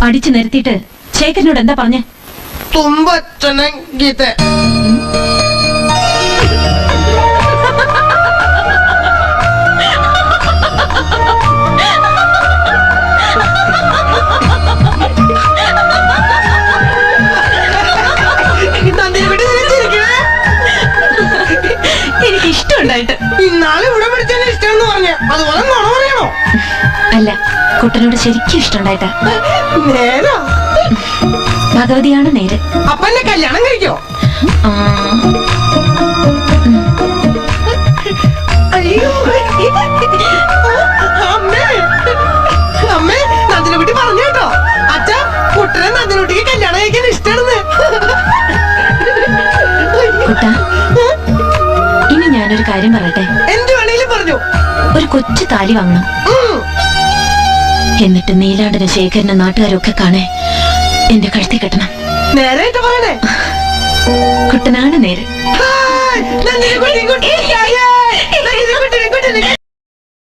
അടിച്ചു നിരത്തിയിട്ട് ശേഖരനോട് എന്താ പറഞ്ഞേ? തുമ്പച്ചനെ ഗീത. എനിക്ക് ഇഷ്ടമുണ്ടായിട്ട്. ഇന്നാളെ ഇവിടെ പഠിച്ചാൽ ഇഷ്ടമെന്ന് പറഞ്ഞ അതുപോലെ നുണ പറയണോ? അല്ല, കുട്ടനോട് ശരിക്കും ഇഷ്ടമുണ്ടായിട്ടാ. നേരോ? ഭഗവതിയാണ് നേര്. അപ്പൊ എന്നെ കല്യാണം കഴിക്കോ? അയ്യോ അമ്മേ, അമ്മേ നന്ദിനെക്കുട്ടി പറഞ്ഞു കേട്ടോ. അച്ഛാ കുട്ടനെ നന്ദിനെക്കുട്ടിക്ക് കല്യാണം കഴിക്കാൻ ഇഷ്ടമാണെന്ന്. കുട്ട, ഇനി ഞാനൊരു കാര്യം പറയട്ടെ. എന്ത് വേണേലും പറഞ്ഞു. ഒരു കൊച്ചു താലി വാങ്ങണം. എന്നിട്ട് നീലാണ്ടന് ശേഖരനെ നാട്ടുകാരൊക്കെ കാണേ എന്റെ കഴുത്തി കെട്ടണം. നേരായിട്ട് പറയണേ. കുട്ടനാണ് നേര്. നന്ദിനെക്കുട്ടി